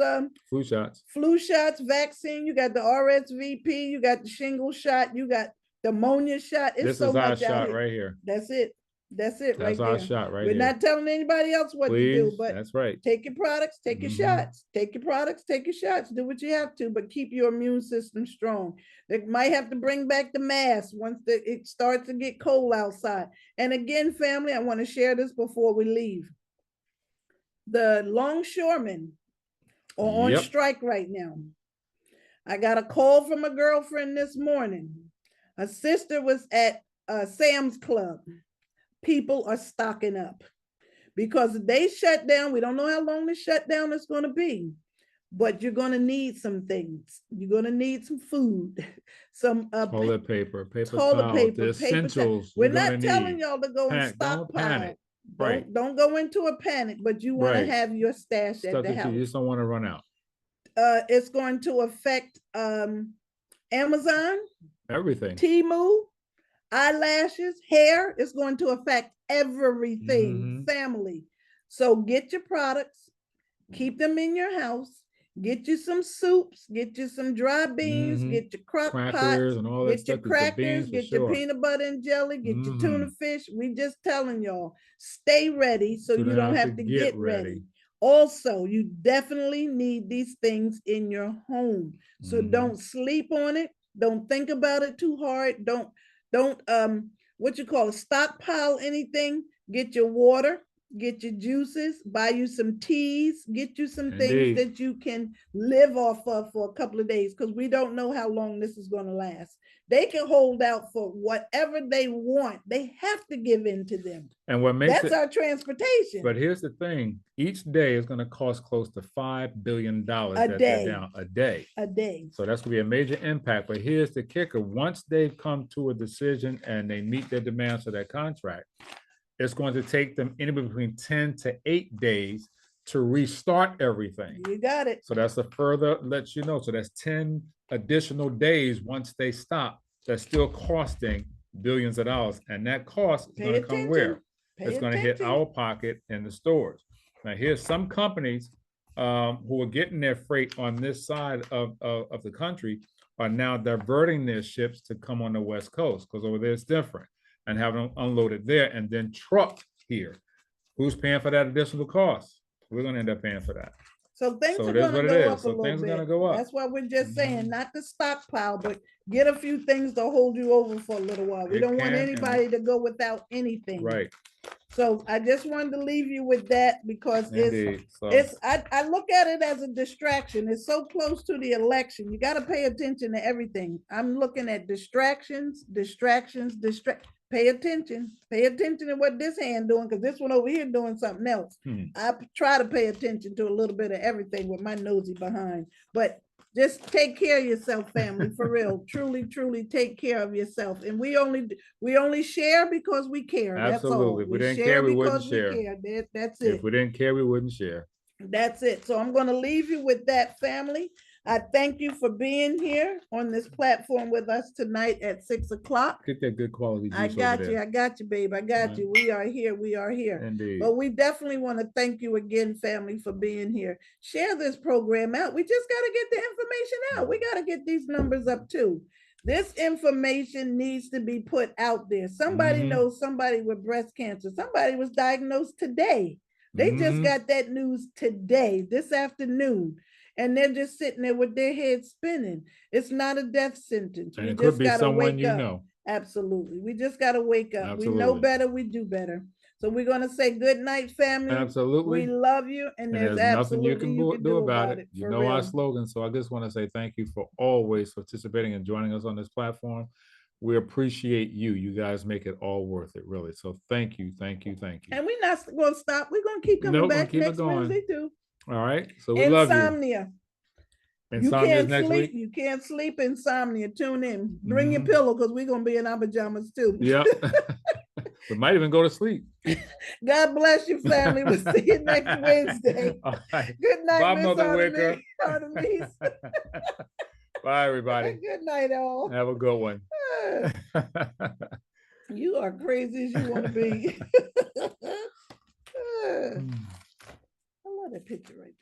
flu shots, vaccine. You got the RSVP, you got the shingle shot, you got the pneumonia shot. This is our shot right here. That's it. That's it. That's right our there. shot right We're here. not telling anybody else what to do, but that's right. Take your products, take your shots, take your products, take your shots. Do what you have to, but keep your immune system strong. They might have to bring back the mask once it starts to get cold outside. And again, family, I want to share this before we leave. The longshoremen are on strike right now. I got a call from a girlfriend this morning. A sister was at Sam's Club. People are stocking up because they shut down. We don't know how long the shutdown is going to be, but you're going to need some things. You're going to need some food, some toilet paper, the essentials. We're not telling y'all to go and stockpile. Don't go into a panic, but you want to have your stash at the house. You just don't want to run out. It's going to affect Amazon, Everything. Temu, eyelashes, hair. It's going to affect everything. Family. So get your products, keep them in your house. Get you some soups, get you some dry beans, get your crock pots, and all that get stuff, your crackers, get your peanut butter and jelly, get your tuna fish. We just telling y'all, stay ready so you don't have to get ready. Also, you definitely need these things in your home. So don't sleep on it. Don't think about it too hard. Don't what you call it, stockpile anything. Get your water, get your juices, buy you some teas, get you some things that you can live off of for a couple of days, because we don't know how long this is going to last. They can hold out for whatever they want. They have to give in to them. And what makes that's our transportation. But here's the thing: each day is going to cost close to $5 billion a day. A day. A day. So that's going to be a major impact. But here's the kicker: once they've come to a decision and they meet their demands for that contract, it's going to take them anywhere between 10 to 8 days to restart everything. You got it. So that's a further lets you know. So that's 10 additional days once they stop. That's still costing billions of dollars. And that cost is going to come where? It's going to hit our pocket in the stores. Now, here's some companies who are getting their freight on this side of the country are now diverting their ships to come on the West Coast, because over there it's different, and have them unloaded there and then trucked here. Who's paying for that additional cost? We're going to end up paying for that. So things are going to go up a little bit. Things are going to go up. That's why we're just saying not to stockpile, but get a few things to hold you over for a little while. We don't want anybody to go without anything. Right. So I just wanted to leave you with that, because I look at it as a distraction. It's so close to the election. You got to pay attention to everything. I'm looking at distractions. Pay attention to what this hand doing, because this one over here doing something else. I try to pay attention to a little bit of everything with my nosy behind, but just take care of yourself, family, for real. Truly take care of yourself. And we only share because we care. Absolutely. That's all. If we didn't care, we wouldn't share. That's it. If we didn't care, we wouldn't share. That's it. So I'm going to leave you with that, family. I thank you for being here on this platform with us tonight at 6 o'clock. Get that good quality juice. I got you, babe. I got you. We are here. Indeed. But we definitely want to thank you again, family, for being here. Share this program out. We just got to get the information out. We got to get these numbers up too. This information needs to be put out there. Somebody knows somebody with breast cancer. Somebody was diagnosed today. They just got that news today, this afternoon. And they're just sitting there with their heads spinning. It's not a death sentence. And it could be someone you know. Absolutely. We just got to wake up. We know better. We do better. So we're going to say good night, family. Absolutely. We love you. And there's nothing you can do about it. You know real. Our slogan. So I just want to say thank you for always participating and joining us on this platform. We appreciate you. You guys make it all worth it, really. So thank you. And we're not going to stop. We're going to keep coming back next Wednesday too. All right. So we love you. Insomnia. You can't sleep. You can't sleep. Insomnia. Tune in. Bring your pillow, because we're going to be in our pajamas too. Yep. We might even go to sleep. God bless you, family. We'll see you next Wednesday. All right. Good night, bye, Mother Wicker. Bye, everybody. Good night, all. Have a good one. You are crazy as you want to be. I love that picture right there.